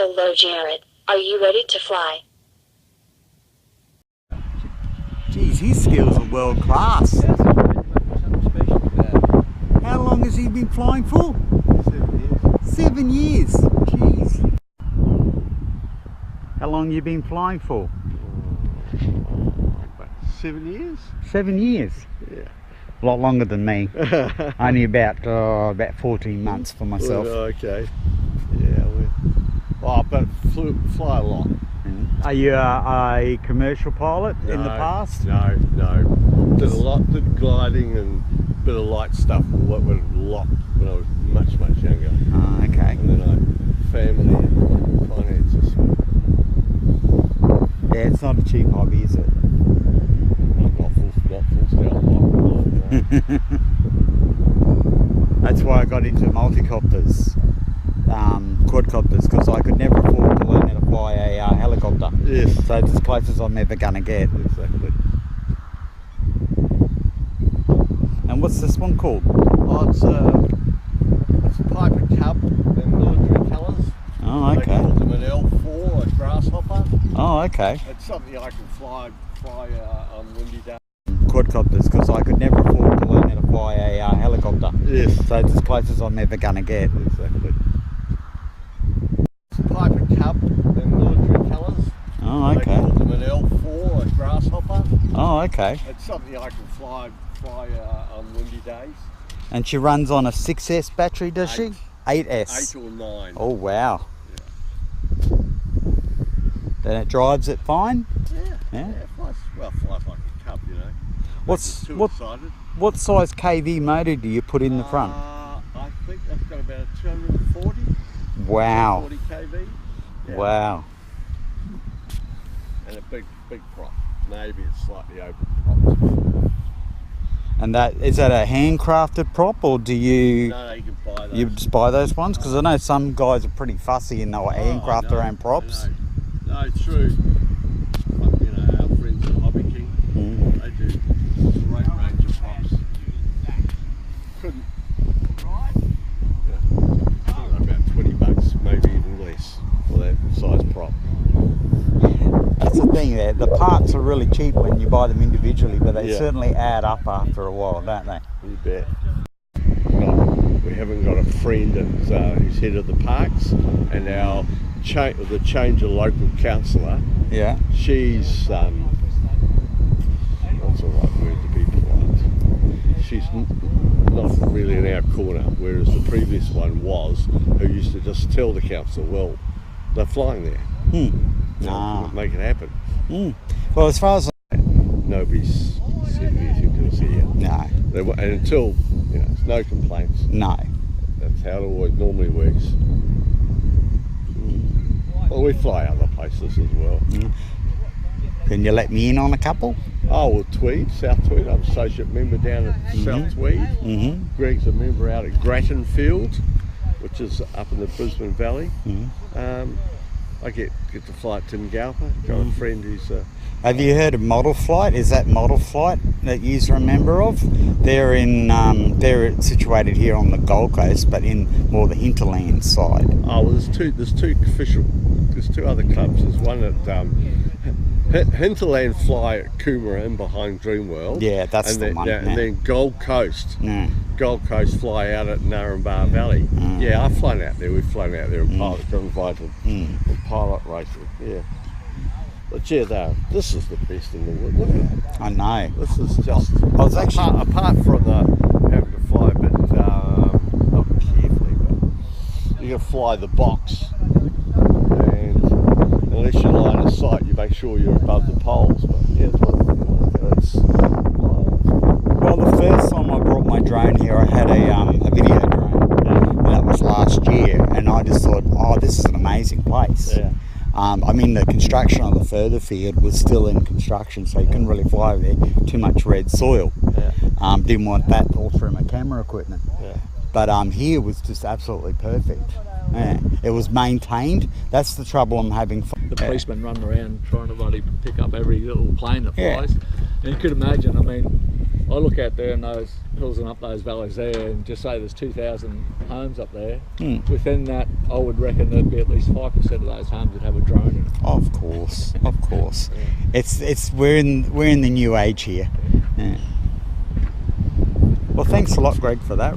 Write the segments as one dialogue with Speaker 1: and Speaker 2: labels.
Speaker 1: Hello, Jared. Are you ready to fly?
Speaker 2: Geez, his skills are world class.
Speaker 3: Something special about it.
Speaker 2: How long has he been flying for?
Speaker 3: 7
Speaker 2: 7 years.
Speaker 3: years.
Speaker 2: Jeez. How long you been flying for?
Speaker 3: About 7 years?
Speaker 2: 7 years.
Speaker 3: Yeah.
Speaker 2: A lot longer than me. Only about 14 months for myself.
Speaker 3: Okay. Yeah. But fly a lot.
Speaker 2: Are you a commercial pilot in the past?
Speaker 3: No. Did a lot, did gliding and a bit of light stuff. Went a lot when I was much younger.
Speaker 2: Oh, okay.
Speaker 3: And then family and finances.
Speaker 2: Yeah, it's not a cheap hobby, is it?
Speaker 3: Not full scale. No.
Speaker 2: That's why I got into multicopters, quadcopters, because I could never afford to learn how to fly a helicopter.
Speaker 3: Yes.
Speaker 2: So it's as close as I'm ever going to get.
Speaker 3: Exactly.
Speaker 2: And what's this one called?
Speaker 3: Oh, it's a Piper Cub in military colours.
Speaker 2: Oh,
Speaker 3: They
Speaker 2: okay.
Speaker 3: called them an L4, a grasshopper.
Speaker 2: Oh, okay.
Speaker 3: It's something I can fly on windy days.
Speaker 2: Quadcopters, because I could never afford to learn how to fly a helicopter.
Speaker 3: Yes.
Speaker 2: So it's as close as I'm ever going to get.
Speaker 3: Exactly. It's a Piper Cub in military colours.
Speaker 2: Oh,
Speaker 3: They
Speaker 2: okay.
Speaker 3: called them an L4, a grasshopper.
Speaker 2: Oh, okay.
Speaker 3: It's something I can fly on windy days.
Speaker 2: And she runs on a 6S battery, does she? 8S.
Speaker 3: 8 or 9.
Speaker 2: Oh, wow. Then it drives it fine?
Speaker 3: Yeah.
Speaker 2: Yeah.
Speaker 3: Flies like a Cub, you know.
Speaker 2: What's
Speaker 3: Too
Speaker 2: what
Speaker 3: excited.
Speaker 2: what size KV motor do you put in the front?
Speaker 3: I think that's got about a 240.
Speaker 2: Wow.
Speaker 3: 40 kV. Yeah.
Speaker 2: Wow.
Speaker 3: And a big prop. Maybe it's slightly over propped.
Speaker 2: And that is that a handcrafted prop, or do you
Speaker 3: No, you can buy those.
Speaker 2: you just buy those ones? Because I know some guys are pretty fussy and they'll handcraft their own props.
Speaker 3: No, true. Like, you know, our friends at Hobby King, they do a great range of props. Couldn't. Yeah, about $20, maybe even less, for that size prop.
Speaker 2: That's the thing there. The parts are really cheap when you buy them individually, but they
Speaker 3: Yeah.
Speaker 2: certainly add up after a while, don't they?
Speaker 3: You bet. We haven't got a friend who's head of the parks, and the change of local councillor.
Speaker 2: Yeah.
Speaker 3: She's what's the right word to be polite? She's not really in our corner, whereas the previous one was, who used to just tell the council, well, they're flying there. Make it happen.
Speaker 2: Well, as far as
Speaker 3: Nobody's said anything to us here.
Speaker 2: no,
Speaker 3: And until, there's no complaints.
Speaker 2: no.
Speaker 3: That's how it always normally works. Well, we fly other places as well.
Speaker 2: Can you let me in on a couple?
Speaker 3: Oh, well, Tweed, South Tweed. I'm associate member down at South Tweed. Greg's a member out at Grattan Field, which is up in the Brisbane Valley. I get to fly at Tingalpa. Got a friend who's
Speaker 2: Have you heard of Model Flight? Is that Model Flight that you're a member of? They're situated here on the Gold Coast, but in more the hinterland side.
Speaker 3: well, there's two other clubs. There's one at Hinterland fly at Coomera and behind Dreamworld.
Speaker 2: Yeah, that's the one.
Speaker 3: And then Gold Coast.
Speaker 2: Yeah.
Speaker 3: Gold Coast fly out at Narrabah Valley. Yeah, I've flown out there. We've flown out there and pilot, got invited in pilot racing. Yeah. But yeah, this is the best in the world. Look at it.
Speaker 2: I know.
Speaker 3: This is just
Speaker 2: I was actually
Speaker 3: apart from having to fly a bit not carefully, but you can fly the box, and unless you're line of sight, you make sure you're above the poles. But yeah, it's
Speaker 2: well, the first time I brought my drone here, I had a video drone, and that was last year, and I just thought, oh, this is an amazing place.
Speaker 3: Yeah.
Speaker 2: I mean, the construction on the further field was still in construction, so you couldn't really fly there. Too much red soil.
Speaker 3: Yeah.
Speaker 2: Didn't want that all through my camera equipment.
Speaker 3: Yeah.
Speaker 2: But here was just absolutely perfect. Yeah. It was maintained. That's the trouble I'm having.
Speaker 4: The policemen run around trying to bloody pick up every little plane that
Speaker 2: Yeah.
Speaker 4: flies. And you could imagine, I mean, I look out there in those hills and up those valleys there, and just say there's 2,000 homes up there. Within that, I would reckon there'd be at least 5% of those homes that have a drone in it.
Speaker 2: Of course, of course. It's we're in the new age here. Yeah. Well, thanks a lot, Greg, for that.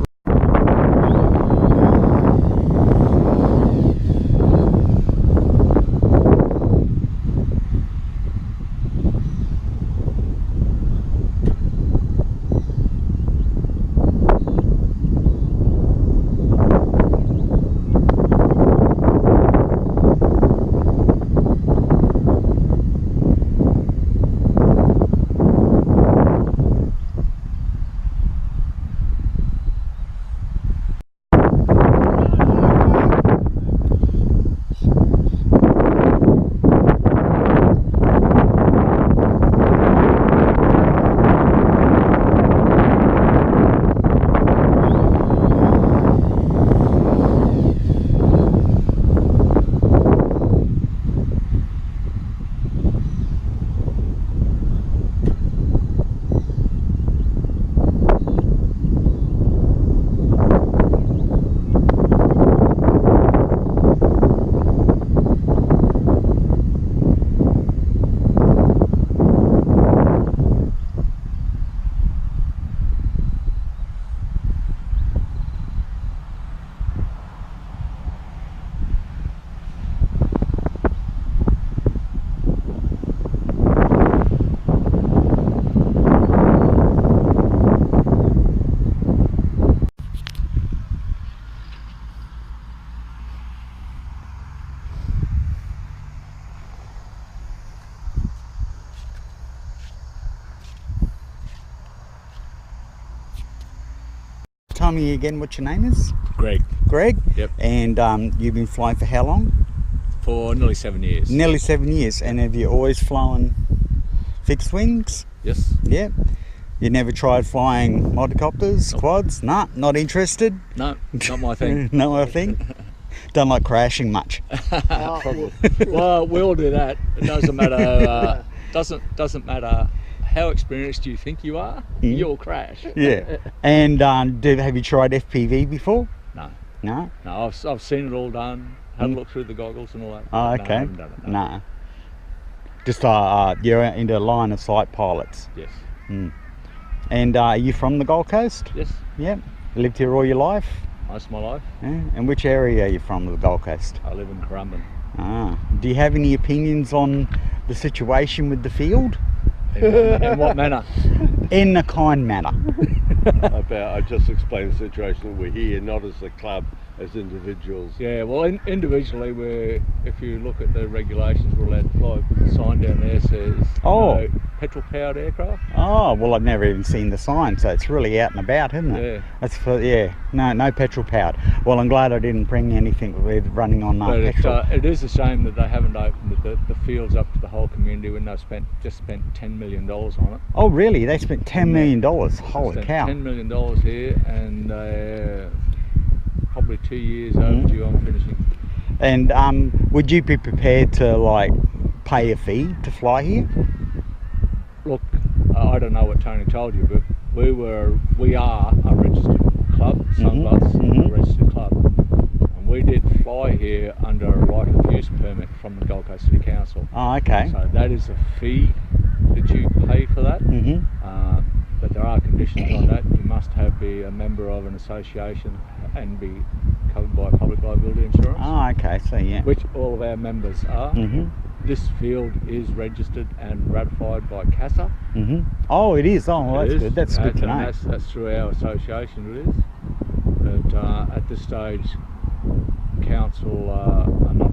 Speaker 2: Tell me again what your name is.
Speaker 4: Greg.
Speaker 2: Greg?
Speaker 4: Yep.
Speaker 2: And you've been flying for how long?
Speaker 4: For nearly 7 years.
Speaker 2: Nearly 7 years. And have you always flown fixed wings?
Speaker 4: Yes.
Speaker 2: Yeah. You never tried flying multicopters, quads? Nah, not interested?
Speaker 4: No, not my thing.
Speaker 2: Not my thing? Don't like crashing much.
Speaker 4: Probably. Well, we all do that. It doesn't matter. Doesn't matter how experienced you think you are. You'll crash.
Speaker 2: Yeah. And have you tried FPV before?
Speaker 4: No.
Speaker 2: No?
Speaker 4: No, I've seen it all done. Had a look through the goggles and all that.
Speaker 2: Oh,
Speaker 4: No,
Speaker 2: okay.
Speaker 4: I haven't done it, no.
Speaker 2: Nah. Just you're into line of sight pilots.
Speaker 4: Yes.
Speaker 2: And are you from the Gold Coast?
Speaker 4: Yes.
Speaker 2: Yeah. Lived here all your life?
Speaker 4: Most of my life.
Speaker 2: Yeah. And which area are you from, the Gold Coast?
Speaker 4: I live in Currumbin.
Speaker 2: Ah. Do you have any opinions on the situation with the field?
Speaker 4: In what manner?
Speaker 2: In a kind manner.
Speaker 3: I just explained the situation that we're here, not as a club, as individuals.
Speaker 4: Yeah, well, individually, if you look at the regulations, we're allowed to fly. The sign down there says no petrol-powered aircraft.
Speaker 2: Oh, well, I've never even seen the sign, so it's really out and about, isn't it?
Speaker 4: Yeah.
Speaker 2: That's for, no petrol powered. Well, I'm glad I didn't bring anything with running on petrol.
Speaker 4: But it is a shame that they haven't opened the fields up to the whole community when they've just spent $10 million on it.
Speaker 2: Oh, really? They spent $10 million? Holy cow.
Speaker 4: $10 million here, and probably 2 years overdue on finishing.
Speaker 2: And would you be prepared to like pay a fee to fly here?
Speaker 4: Look, I don't know what Tony told you, but we are a registered club, Sunbus, a registered club, and we did fly here under a right of use permit from the Gold Coast City Council.
Speaker 2: Oh, okay.
Speaker 4: So that is a fee that you pay for that. But there are conditions on that. You must be a member of an association and be covered by public liability insurance.
Speaker 2: Oh, okay. So yeah.
Speaker 4: Which all of our members are. This field is registered and ratified by CASA.
Speaker 2: Oh, it is. Oh,
Speaker 4: It
Speaker 2: that's
Speaker 4: is.
Speaker 2: good. That's good to know.
Speaker 4: That's through our association. It is. But at this stage, council are not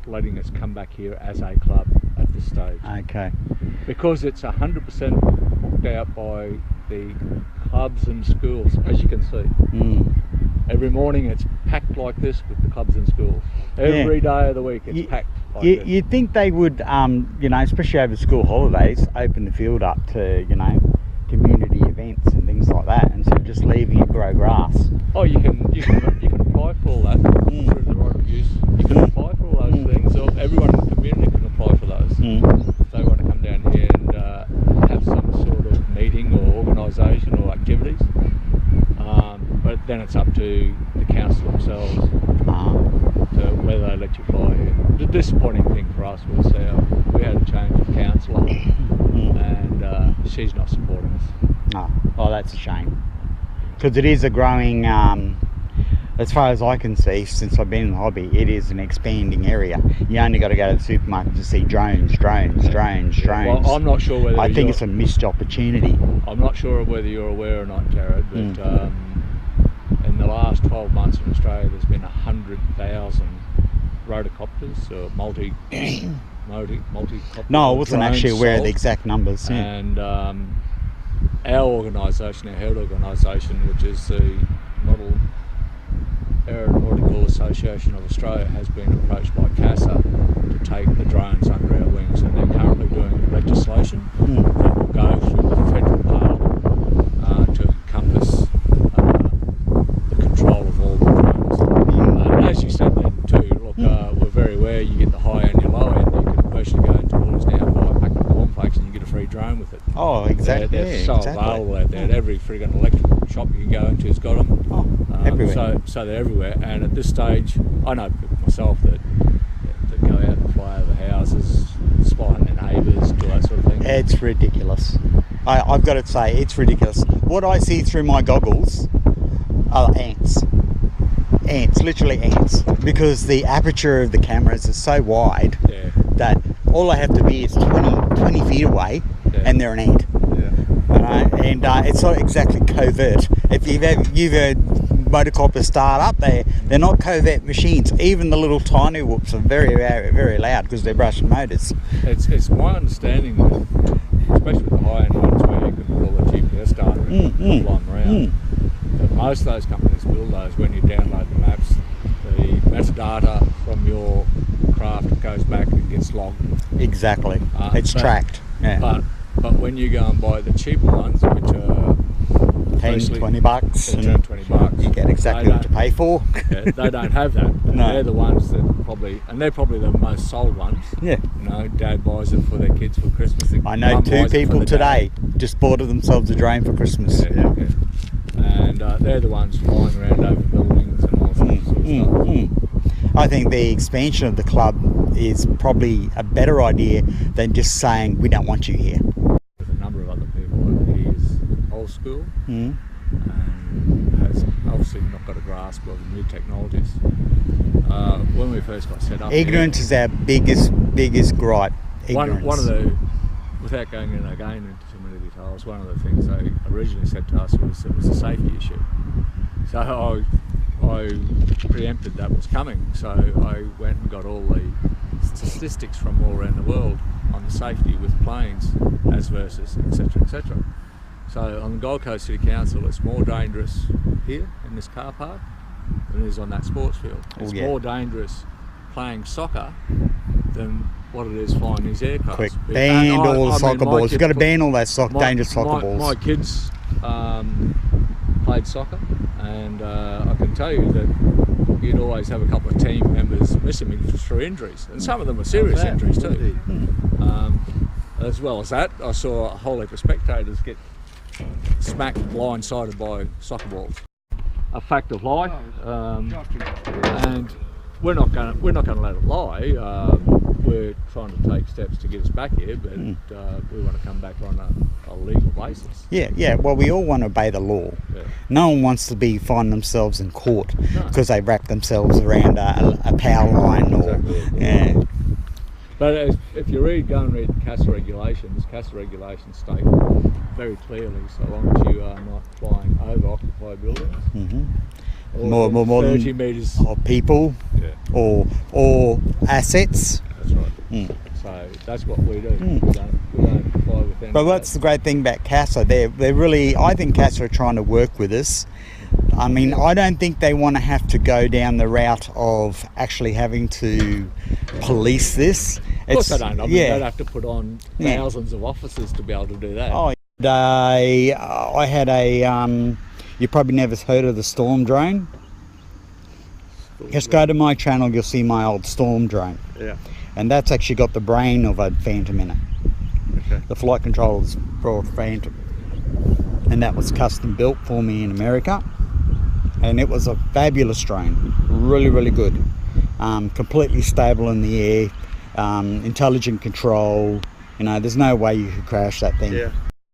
Speaker 4: letting us come back here as a club at this stage.
Speaker 2: Okay.
Speaker 4: Because it's 100% booked out by the clubs and schools, as you can see. Every morning it's packed like this with the clubs and schools. Every day of the week it's packed like this.
Speaker 2: You'd think they would, especially over school holidays, open the field up to, community events and things like that, instead of just leaving it grow grass.
Speaker 4: Oh, you can apply for all that through the right of use. You can apply for all those things. So everyone in the community can apply for those. If they want to come down here and have some sort of meeting or organisation disappointing thing for us was we had a change of councillor, and she's not supporting us.
Speaker 2: No. Oh, that's a shame. Because it is a growing, as far as I can see, since I've been in the hobby, it is an expanding area. You only got to go to the supermarket to see drones.
Speaker 4: Well, I'm not sure whether
Speaker 2: I think it's a missed opportunity.
Speaker 4: I'm not sure whether you're aware or not, Jared, but in the last 12 months in Australia, there's been 100,000 rotocopters, or multi-copter.
Speaker 2: No, I wasn't
Speaker 4: drones
Speaker 2: actually aware of the
Speaker 4: sold.
Speaker 2: exact numbers. Yeah.
Speaker 4: And our organisation, our head organisation, which is the Model Aeronautical Association of Australia, has been approached by CASA to take the drones under our wings, and they're currently doing legislation that will go through the federal parliament to encompass the control of all the drones. And as you said then too, look, we're very aware you get the high end, your low end. You can virtually go into Woolies now and buy a packet of cornflakes and you get a free drone with it.
Speaker 2: Oh, exactly.
Speaker 4: They're so available out there. Every friggin' electrical shop you can go into has got them.
Speaker 2: Everywhere.
Speaker 4: So they're everywhere. And at this stage, I know people myself that go out and fly over houses, spy on their neighbours, do that sort of thing.
Speaker 2: It's ridiculous. I've got to say, it's ridiculous. What I see through my goggles are ants. Ants, literally ants. Because the aperture of the cameras is so wide that all I have to be is 20 feet away and they're an ant. And it's not exactly covert. If you've heard motocroppers start up, they're not covert machines. Even the little tiny whoops are very, very, very loud because they're brushing motors.
Speaker 4: It's my understanding that, especially with the high-end ones where you can put all the GPS data and fly them around, that most of those companies build those when you download the maps, the metadata from your craft goes back and gets logged.
Speaker 2: Exactly. It's tracked. Yeah.
Speaker 4: But when you go and buy the cheaper ones, which are
Speaker 2: 10-20 bucks,
Speaker 4: and $20,
Speaker 2: you get exactly what you pay for.
Speaker 4: They don't have that.
Speaker 2: No.
Speaker 4: They're the ones that they're probably the most sold ones.
Speaker 2: Yeah.
Speaker 4: You know, Dad buys it for their kids for Christmas.
Speaker 2: I know
Speaker 4: Mum
Speaker 2: 2
Speaker 4: buys it for
Speaker 2: people
Speaker 4: the
Speaker 2: today just bought themselves a drone for Christmas.
Speaker 4: And they're the ones flying around over buildings and all sorts of stuff.
Speaker 2: I think the expansion of the club is probably a better idea than just saying we don't want you here.
Speaker 4: With a number of other people, he is old school and has obviously not got a grasp of the new technologies. When we first got set up,
Speaker 2: Ignorance is our biggest gripe. Ignorance.
Speaker 4: One of the, without going in again into too many details, one of the things they originally said to us was it was a safety issue. So I preempted that was coming, so I went and got all the statistics from all around the world on the safety with planes as versus etc, etc. So on the Gold Coast City Council, it's more dangerous here in this car park than it is on that sports field. It's more dangerous playing soccer than what it is flying these aircraft.
Speaker 2: Quick, ban all the soccer balls. You've got to ban all those dangerous soccer balls.
Speaker 4: My kids played soccer, and I can tell you that you'd always have a couple of team members missing through injuries, and some of them were serious injuries too. As well as that, I saw a whole heap of spectators get smacked blindsided by soccer balls. A fact of life, and we're not going to let it lie. We're trying to take steps to get us back here, but we want to come back on a legal basis.
Speaker 2: Yeah. Well, we all want to obey the law.
Speaker 4: Yeah.
Speaker 2: No one wants to be find themselves in court because they wrap themselves around a power line or
Speaker 4: But if you go and read CASA regulations state very clearly, so long as you are not flying over occupied buildings,
Speaker 2: more
Speaker 4: 30
Speaker 2: than
Speaker 4: metres
Speaker 2: of people or assets.
Speaker 4: That's right. So that's what we do. We don't fly with any.
Speaker 2: But that's the great thing about CASA. They're really, I think CASA are trying to work with us. I mean, I don't think they want to have to go down the route of actually having to police this.
Speaker 4: Of course they don't. I mean, they'd have to put on thousands of officers to be able to do that.
Speaker 2: Oh, I had a, you probably never heard of the Storm drone. Just go to my channel, you'll see my old Storm drone.
Speaker 3: Yeah.
Speaker 2: And that's actually got the brain of a Phantom in it.
Speaker 3: Okay.
Speaker 2: The flight controller is for a Phantom. And that was custom built for me in America. And it was a fabulous drone. Really, really good. completely stable in the air, intelligent control. You know, there's no way you could crash that thing.
Speaker 3: Yeah.